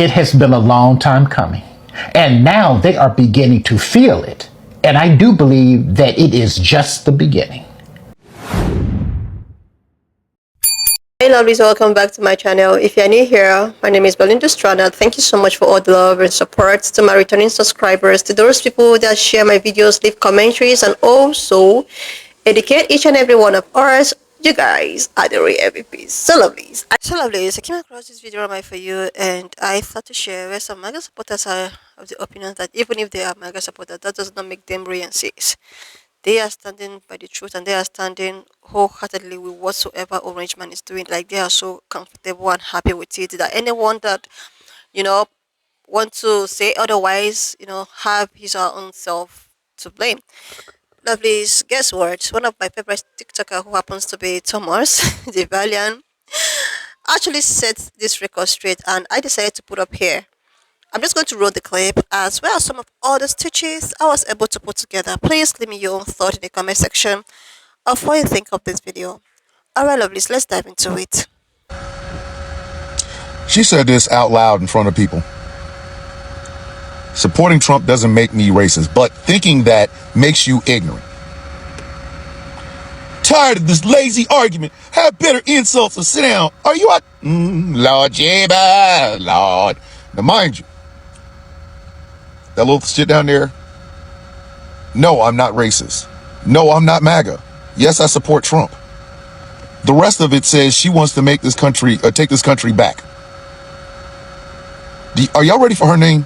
It has been a long time coming, and now they are beginning to feel it. And I do believe that it is just the beginning. Hey lovelies, welcome back to my channel. If you're new here, my name is Belinda Strana. Thank you so much for all the love and support. To my returning subscribers, to those people that share my videos, leave commentaries, and also educate each and every one of us. You guys are the real MVPs. So lovelies, I came across this video for you, and I thought to share where some MAGA supporters are of the opinion that even if they are MAGA supporters, that does not make them real and sis. They are standing by the truth, and they are standing wholeheartedly with whatsoever arrangement is doing. Like, they are so comfortable and happy with it that anyone that, you know, want to say otherwise, have his or her own self to blame. Lovelies, guess what? One of my favorite TikToker, who happens to be Thomas, the Valiant, actually set this record straight, and I decided to put up here. I'm just going to roll the clip as well as some of all the stitches I was able to put together. Please leave me your own thought in the comment section of what you think of this video. Alright lovelies, let's dive into it. She said this out loud in front of people. Supporting Trump doesn't make me racist, but thinking that makes you ignorant. Tired of this lazy argument. Have better insults or sit down. Are you out? Lord Jeba, Lord. Now mind you, that little shit down there, no, I'm not racist. No, I'm not MAGA. Yes, I support Trump. The rest of it says she wants to make this country, take this country back. Are y'all ready for her name?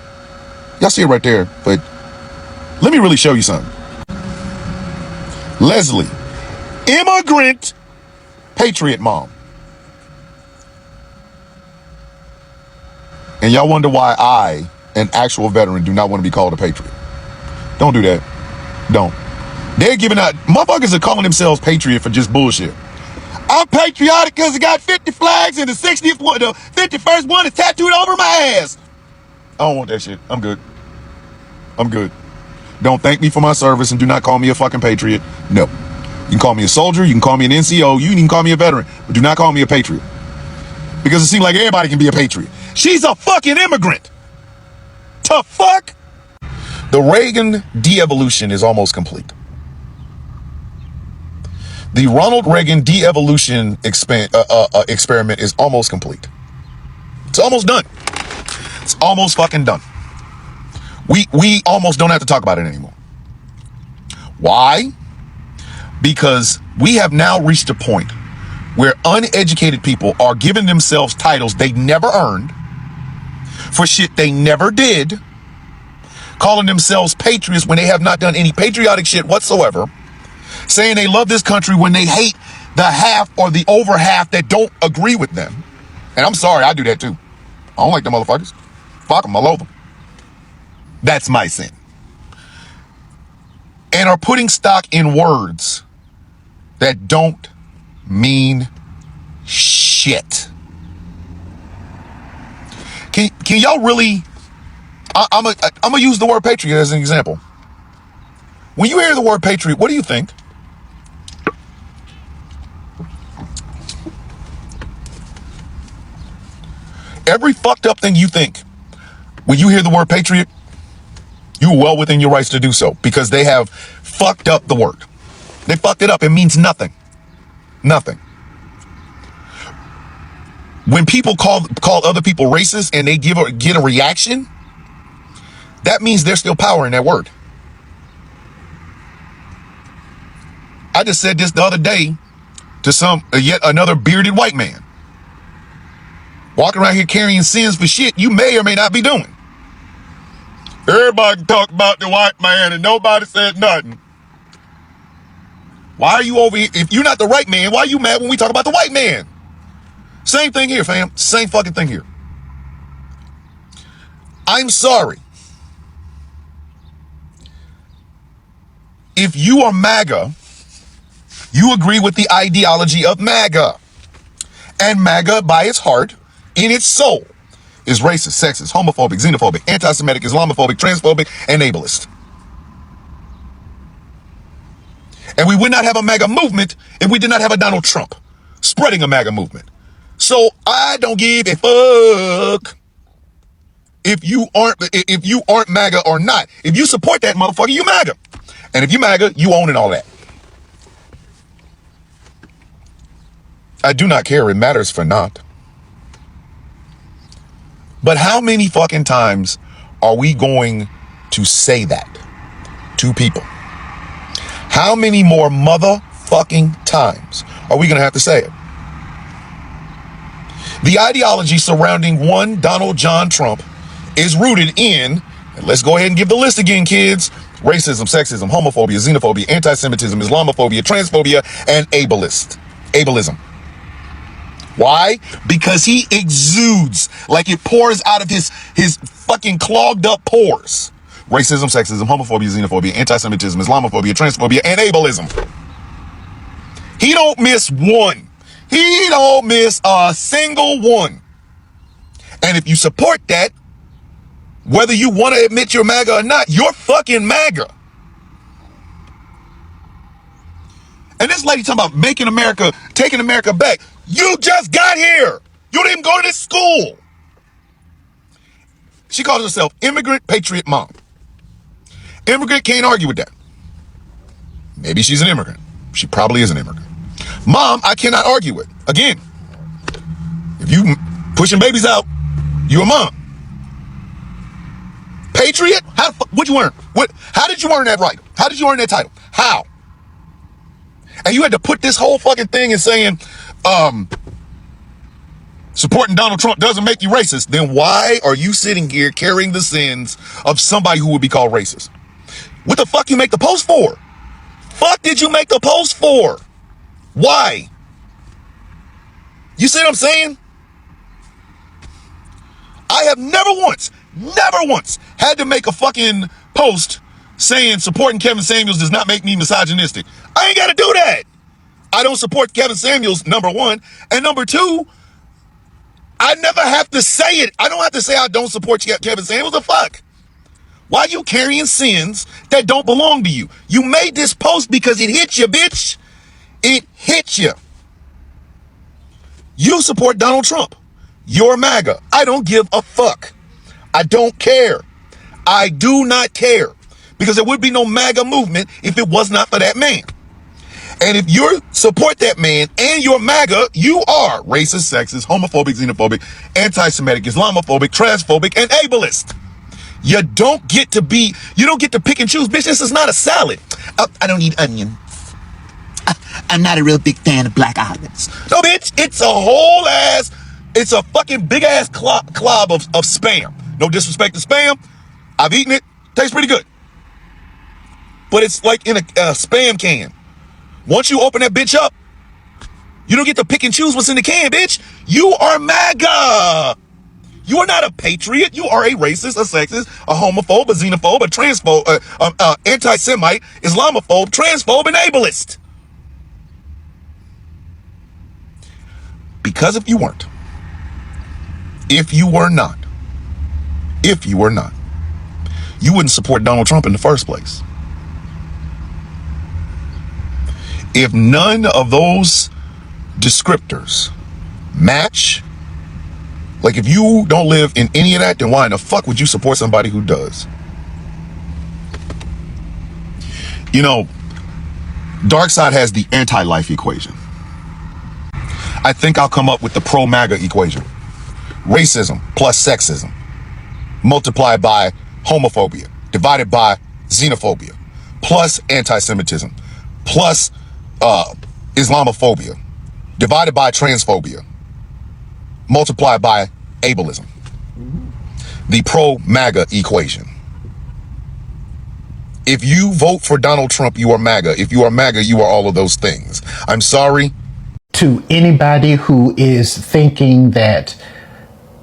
Y'all see it right there, but let me really show you something. Leslie, immigrant, patriot mom. And y'all wonder why I, an actual veteran, do not want to be called a patriot. Don't do that. Don't. They're giving out, motherfuckers are calling themselves patriot for just bullshit. I'm patriotic because I got 50 flags and the 60th one, the 51st one is tattooed over my ass. I don't want that shit. I'm good. I'm good. Don't thank me for my service and do not call me a fucking patriot. No. You can call me a soldier, you can call me an NCO, you can call me a veteran, but do not call me a patriot. Because it seems like everybody can be a patriot. She's a fucking immigrant. The fuck? The Reagan de-evolution is almost complete. The Ronald Reagan de-evolution experiment is almost complete. It's almost done. It's almost fucking done. We almost don't have to talk about it anymore. Why? Because we have now reached a point where uneducated people are giving themselves titles they never earned for shit they never did, calling themselves patriots when they have not done any patriotic shit whatsoever, saying they love this country when they hate the half or the over half that don't agree with them. And I'm sorry, I do that too. I don't like them motherfuckers. Fuck them, I love them. That's my sin. And are putting stock in words that don't mean shit. Can y'all really, I'm gonna use the word patriot as an example. When you hear the word patriot, what do you think? Every fucked up thing you think when you hear the word patriot, you're well within your rights to do so, because they have fucked up the word. They fucked it up. It means nothing. Nothing. When people call other people racist and they get a reaction, that means there's still power in that word. I just said this the other day to yet another bearded white man. Walking around here carrying sins for shit you may or may not be doing. Everybody talk about the white man and nobody said nothing. Why are you over here? If you're not the right man, why are you mad when we talk about the white man? Same thing here, fam. Same fucking thing here. I'm sorry. If you are MAGA, you agree with the ideology of MAGA. And MAGA, by its heart, in its soul, is racist, sexist, homophobic, xenophobic, anti-Semitic, Islamophobic, transphobic, and ableist. And we would not have a MAGA movement if we did not have a Donald Trump spreading a MAGA movement. So I don't give a fuck if you aren't MAGA or not. If you support that motherfucker, you MAGA. And if you MAGA, you own it all that. I do not care. It matters for naught. But how many fucking times are we going to say that to people? How many more motherfucking times are we going to have to say it? The ideology surrounding one Donald John Trump is rooted in, and let's go ahead and give the list again, kids: racism, sexism, homophobia, xenophobia, anti-Semitism, Islamophobia, transphobia, and ableism. Why? Because he exudes, like it pours out of his fucking clogged up pores. Racism, sexism, homophobia, xenophobia, anti-Semitism, Islamophobia, transphobia, and ableism. He don't miss one. He don't miss a single one. And if you support that, whether you want to admit you're MAGA or not, you're fucking MAGA. And this lady talking about making America, taking America back. You just got here. You didn't even go to this school. She calls herself immigrant patriot mom. Immigrant can't argue with that. Maybe she's an immigrant. She probably is an immigrant. Mom, I cannot argue with. Again, if you pushing babies out, you a mom. Patriot? What'd you earn? How did you earn that right? How did you earn that title? How? And you had to put this whole fucking thing in saying, supporting Donald Trump doesn't make you racist. Then why are you sitting here carrying the sins of somebody who would be called racist? What the fuck you make the post for? Fuck did you make the post for? Why? You see what I'm saying? I have never once had to make a fucking post saying supporting Kevin Samuels does not make me misogynistic. I ain't got to do that. I don't support Kevin Samuels, number one. And number two, I never have to say it. I don't have to say I don't support Kevin Samuels. The fuck? Why are you carrying sins that don't belong to you? You made this post because it hit you, bitch. It hit you. You support Donald Trump. You're MAGA. I don't give a fuck. I don't care. I do not care. Because there would be no MAGA movement if it was not for that man. And if you support that man and you're MAGA, you are racist, sexist, homophobic, xenophobic, anti-Semitic, Islamophobic, transphobic, and ableist. You don't get to pick and choose. Bitch, this is not a salad. I don't eat onion. I'm not a real big fan of black olives. No, bitch, it's a fucking big ass clob of spam. No disrespect to spam. I've eaten it. Tastes pretty good. But it's like in a spam can. Once you open that bitch up, you don't get to pick and choose what's in the can, bitch. You are MAGA. You are not a patriot. You are a racist, a sexist, a homophobe, a xenophobe, a transphobe, anti-Semite, Islamophobe, transphobe, and ableist. Because if you were not, you wouldn't support Donald Trump in the first place. If none of those descriptors match, like if you don't live in any of that, then why in the fuck would you support somebody who does? You know, Dark Side has the anti-life equation. I think I'll come up with the pro-MAGA equation. Racism plus sexism multiplied by homophobia divided by xenophobia plus anti-Semitism plus Islamophobia divided by transphobia multiplied by ableism. The pro-MAGA equation. If you vote for Donald Trump, you are MAGA. If you are MAGA, you are all of those things. I'm sorry. To anybody who is thinking that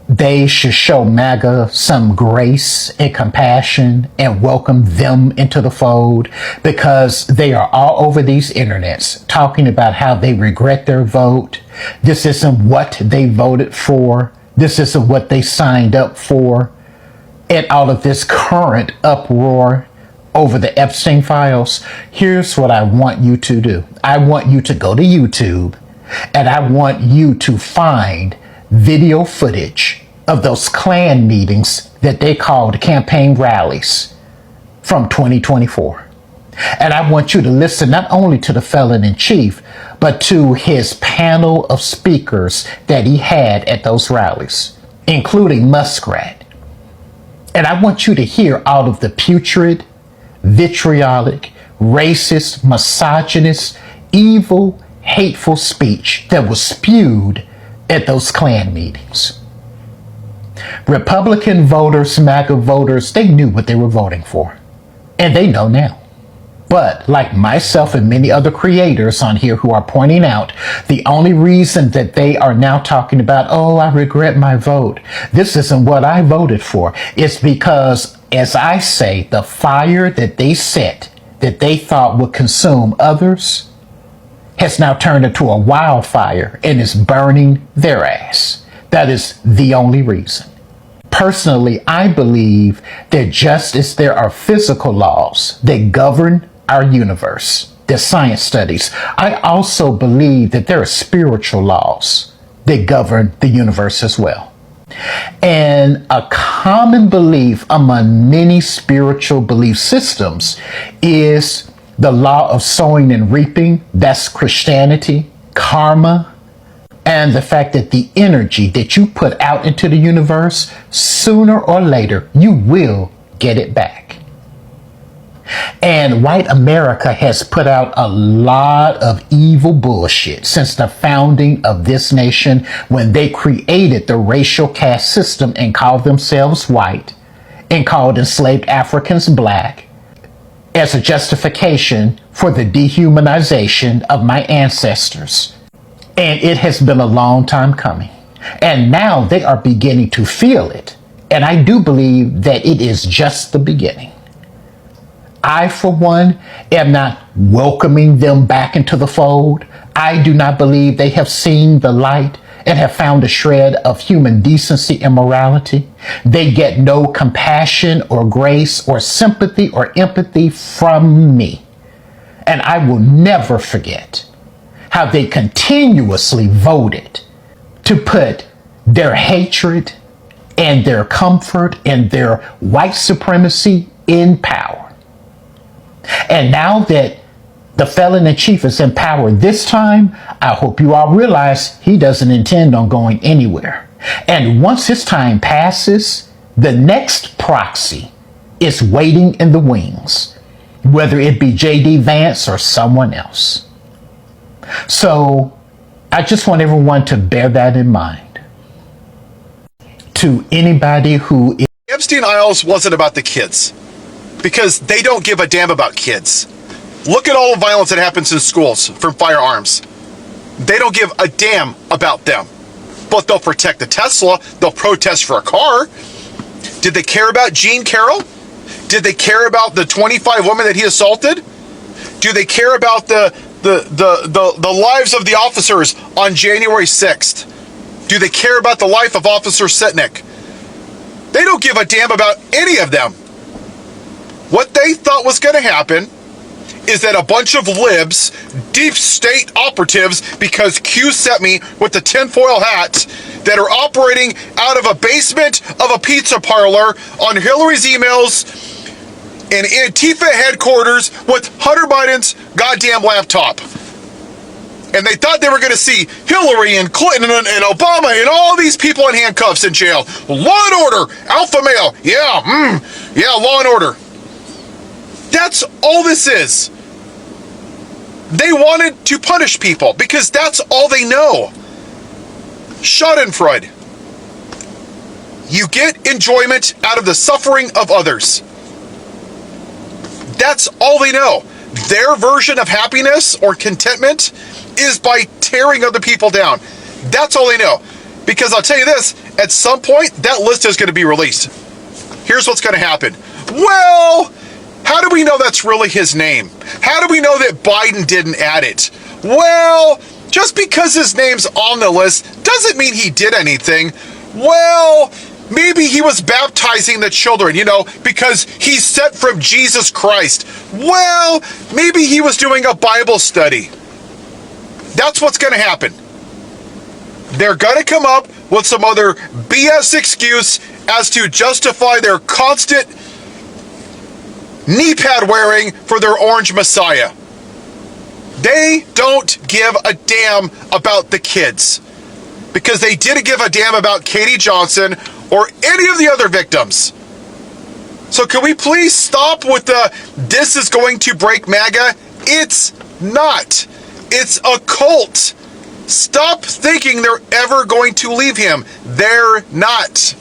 they should show MAGA some grace and compassion and welcome them into the fold, because they are all over these internets talking about how they regret their vote. This isn't what they voted for. This isn't what they signed up for. And all of this current uproar over the Epstein files. Here's what I want you to do. I want you to go to YouTube and I want you to find video footage of those Klan meetings that they called campaign rallies from 2024. And I want you to listen not only to the felon in chief, but to his panel of speakers that he had at those rallies, including Muskrat. And I want you to hear all of the putrid, vitriolic, racist, misogynist, evil, hateful speech that was spewed at those Klan meetings. Republican voters, MAGA voters, they knew what they were voting for. And they know now. But like myself and many other creators on here who are pointing out, the only reason that they are now talking about, oh, I regret my vote, this isn't what I voted for. It's because, as I say, the fire that they set, that they thought would consume others, has now turned into a wildfire and is burning their ass. That is the only reason. Personally, I believe that just as there are physical laws that govern our universe, the science studies, I also believe that there are spiritual laws that govern the universe as well. And a common belief among many spiritual belief systems is the law of sowing and reaping. That's Christianity, karma, and the fact that the energy that you put out into the universe, sooner or later, you will get it back. And white America has put out a lot of evil bullshit since the founding of this nation, when they created the racial caste system and called themselves white and called enslaved Africans black as a justification for the dehumanization of my ancestors. And it has been a long time coming. And now they are beginning to feel it. And I do believe that it is just the beginning. I, for one, am not welcoming them back into the fold. I do not believe they have seen the light and have found a shred of human decency and morality. They get no compassion or grace or sympathy or empathy from me. And I will never forget how they continuously voted to put their hatred and their comfort and their white supremacy in power. And now that the felon in chief is in power this time, I hope you all realize he doesn't intend on going anywhere. And once his time passes, the next proxy is waiting in the wings, whether it be J.D. Vance or someone else. So I just want everyone to bear that in mind. To anybody who is Epstein Isles wasn't about the kids, because they don't give a damn about kids. Look at all the violence that happens in schools from firearms. They don't give a damn about them. But they'll protect the Tesla. They'll protest for a car. Did they care about Jean Carroll? Did they care about the 25 women that he assaulted? Do they care about the lives of the officers on January 6th? Do they care about the life of Officer Sitnik? They don't give a damn about any of them. What they thought was going to happen is that a bunch of libs, deep state operatives, because Q sent me with the tinfoil hats, that are operating out of a basement of a pizza parlor on Hillary's emails in Antifa headquarters with Hunter Biden's goddamn laptop. And they thought they were going to see Hillary and Clinton and Obama and all these people in handcuffs in jail. Law and order, alpha male, yeah, law and order. That's all this is. They wanted to punish people because that's all they know. Schadenfreude. You get enjoyment out of the suffering of others. That's all they know. Their version of happiness or contentment is by tearing other people down. That's all they know. Because I'll tell you this, at some point, that list is going to be released. Here's what's going to happen. Well, how do we know that's really his name? How do we know that Biden didn't add it? Well, just because his name's on the list doesn't mean he did anything. Well, maybe he was baptizing the children, because he's sent from Jesus Christ. Well, maybe he was doing a Bible study. That's what's going to happen. They're going to come up with some other BS excuse as to justify their constant knee pad wearing for their orange messiah. They don't give a damn about the kids, because they didn't give a damn about Katie Johnson or any of the other victims. So can we please stop with the "this is going to break MAGA"? It's not. It's a cult. Stop thinking they're ever going to leave him. They're not.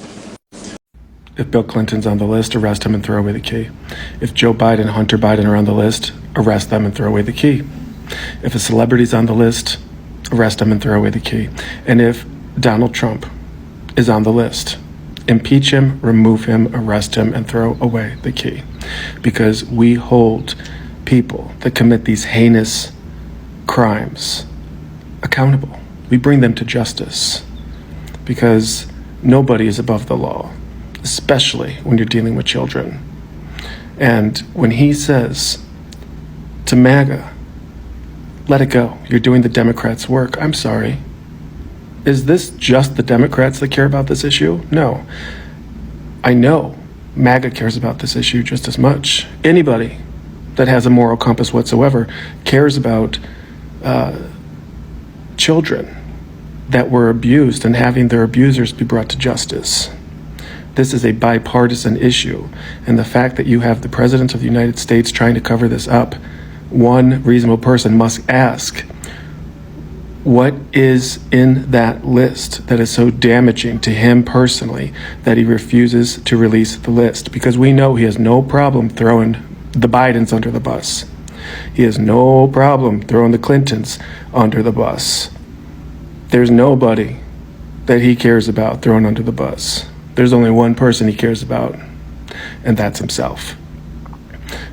If Bill Clinton's on the list, arrest him and throw away the key. If Joe Biden and Hunter Biden are on the list, arrest them and throw away the key. If a celebrity's on the list, arrest them and throw away the key. And if Donald Trump is on the list, impeach him, remove him, arrest him, and throw away the key. Because we hold people that commit these heinous crimes accountable. We bring them to justice. Because nobody is above the law, especially when you're dealing with children. And when he says to MAGA, let it go, you're doing the Democrats' work, I'm sorry. Is this just the Democrats that care about this issue? No. I know MAGA cares about this issue just as much. Anybody that has a moral compass whatsoever cares about children that were abused and having their abusers be brought to justice. This is a bipartisan issue, and the fact that you have the President of the United States trying to cover this up, one reasonable person must ask, what is in that list that is so damaging to him personally that he refuses to release the list? Because we know he has no problem throwing the Bidens under the bus. He has no problem throwing the Clintons under the bus. There's nobody that he cares about throwing under the bus. There's only one person he cares about, and that's himself.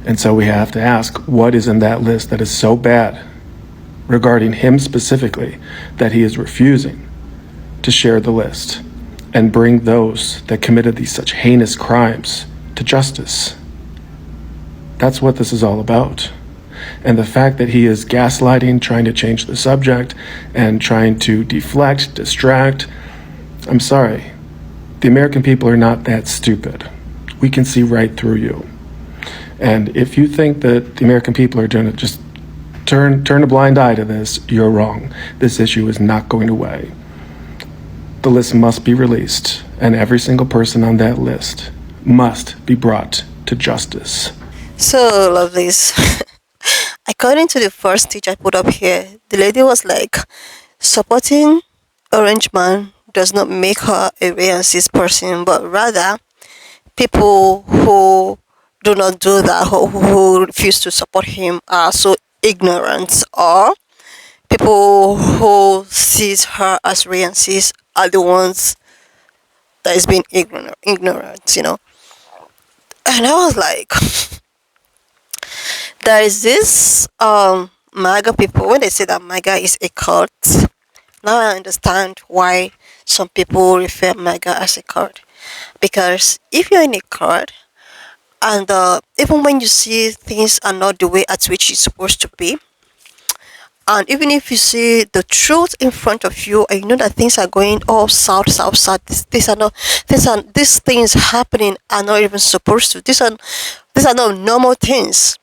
And so we have to ask, what is in that list that is so bad regarding him specifically that he is refusing to share the list and bring those that committed these such heinous crimes to justice? That's what this is all about. And the fact that he is gaslighting, trying to change the subject, and trying to deflect, distract, I'm sorry. The American people are not that stupid. We can see right through you. And if you think that the American people are going to just turn a blind eye to this, you're wrong. This issue is not going away. The list must be released, and every single person on that list must be brought to justice. So, lovelies, according to the first stitch I put up here, the lady was like, supporting Orange Man does not make her a racist person, but rather people who do not do that, who refuse to support him, are so ignorant, or people who sees her as racist are the ones that is being ignorant, you know. And I was like, there is this MAGA people, when they say that MAGA is a cult, now I understand why some people refer MAGA as a cult. Because if you're in a cult, and even when you see things are not the way at which it's supposed to be, and even if you see the truth in front of you, and you know that things are going all south, these things happening are not even supposed to. These are not normal things.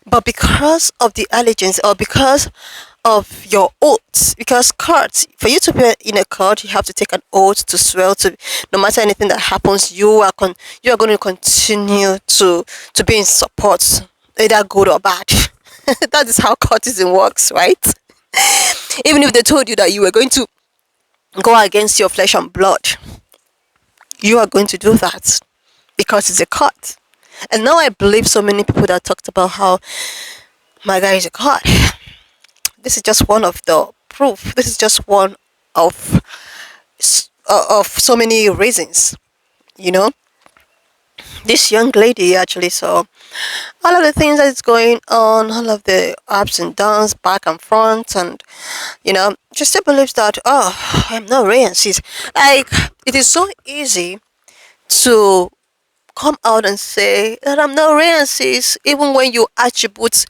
But because of the allegiance, or because of your oaths, because cults, for you to be in a cult, you have to take an oath to swear to, no matter anything that happens, you are going to continue to be in support, either good or bad. That is how cultism works, right? Even if they told you that you were going to go against your flesh and blood, you are going to do that because it's a cult. And now I believe so many people that talked about how my guy is a cult. This is just one of the proof. This is just one of so many reasons, you know. This young lady actually saw all of the things that's going on, all of the ups and downs, back and front, and you know, she still believes that, oh, I'm not racist. Like, it is so easy to come out and say that I'm not racist, even when you attribute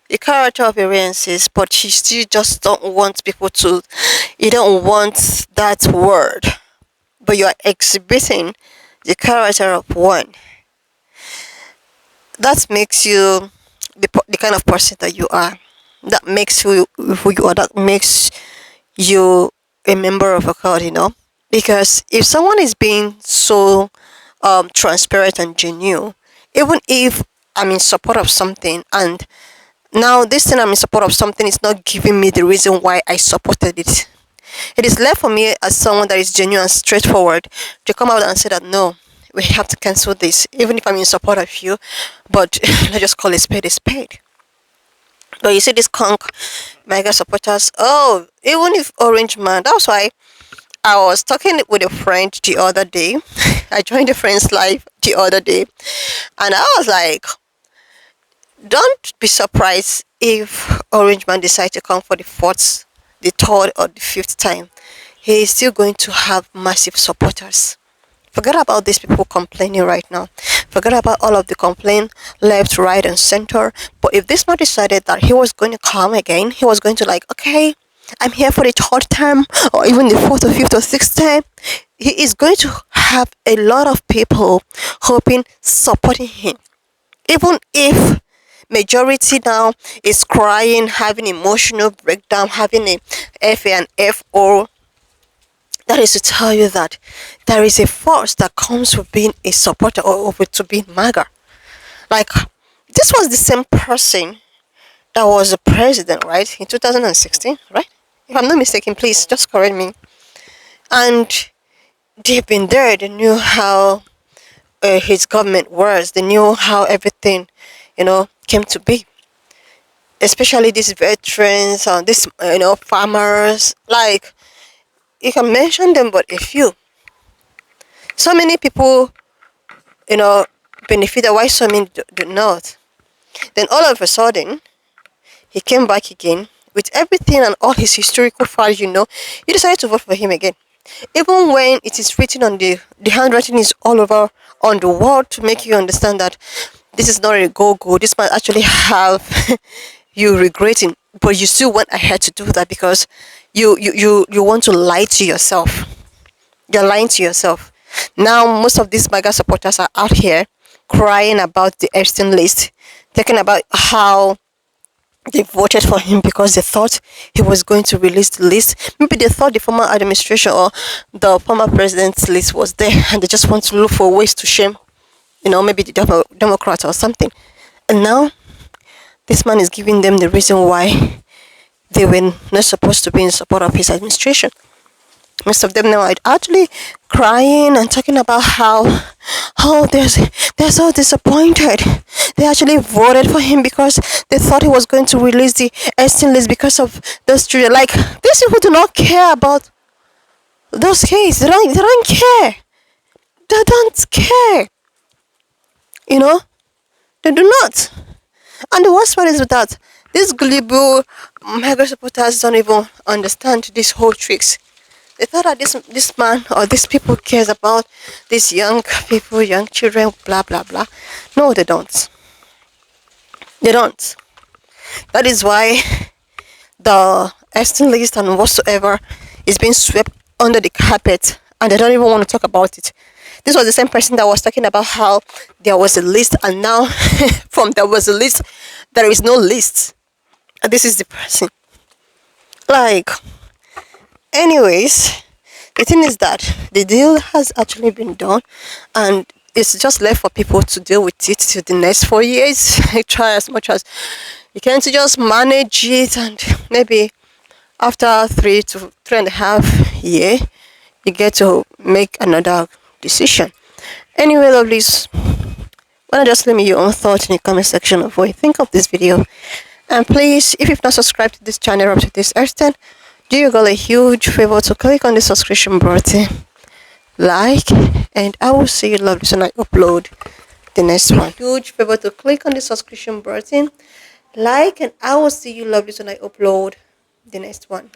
the character of a racist, but you still just don't want people you don't want that word, but you are exhibiting the character of one. That makes you the kind of person that you are. That makes you who you are. That makes you a member of a cult, because if someone is being so transparent and genuine, even if I'm in support of something, and now this thing I'm in support of something is not giving me the reason why I supported it, it is left for me as someone that is genuine and straightforward to come out and say that no, we have to cancel this, even if I'm in support of you, but let's just call it spade a spade. But you see, these conk mega supporters, oh, even if Orange Man, that's why I was talking with a friend the other day. I joined a friend's live the other day, and I was like, don't be surprised if Orange Man decides to come for the fourth, the third, or the fifth time. He is still going to have massive supporters. Forget about these people complaining right now. Forget about all of the complaint left, right, and center. But if this man decided that he was going to come again, he was going to like, okay, I'm here for the third time, or even the fourth or fifth or sixth time, he is going to have a lot of people hoping, supporting him. Even if majority now is crying, having emotional breakdown, having a FA and FO, that is to tell you that there is a force that comes with being a supporter or with to being MAGA. Like, this was the same person that was the president, right, in 2016, right? If I'm not mistaken, please just correct me. And they've been there. They knew how his government was. They knew how everything, came to be. Especially these veterans and these, farmers. Like, you can mention them, but a few. So many people, benefited, why so many do not. Then all of a sudden, he came back again with everything and all his historical files, you decided to vote for him again. Even when it is written on the handwriting is all over on the wall to make you understand that this is not a go-go. This might actually have you regretting, but you still went ahead to do that because you want to lie to yourself. You're lying to yourself. Now, most of these MAGA supporters are out here crying about the Epstein list, talking about how they voted for him because they thought he was going to release the list. Maybe they thought the former administration or the former president's list was there and they just want to look for ways to shame, maybe the Democrats or something. And now, this man is giving them the reason why they were not supposed to be in support of his administration. Most of them now are actually crying and talking about how, they're so disappointed. They actually voted for him because they thought he was going to release the Epstein list because of those children. Like, these people do not care about those cases. They don't care. They don't care. They do not. And the worst part is that these gullible MAGA supporters don't even understand these whole tricks. They thought that this man or these people cares about these young people, young children, blah, blah, blah. No, they don't. They don't. That is why the Epstein list and whatsoever is being swept under the carpet and they don't even want to talk about it. This was the same person that was talking about how there was a list and now from there was a list, there is no list. And this is the person. Like, anyways, the thing is that the deal has actually been done and it's just left for people to deal with it to the next 4 years. Try as much as you can to just manage it, and maybe after 3.5 years, you get to make another decision. Anyway, lovelies, why not just leave me your own thoughts in the comment section of what you think of this video. And please, if you've not subscribed to this channel up to this extent, do you got a huge favor to click on the subscription button, like, and I will see you lovelies when I upload the next one. Huge favor to click on the subscription button, like, and I will see you lovelies when I upload the next one.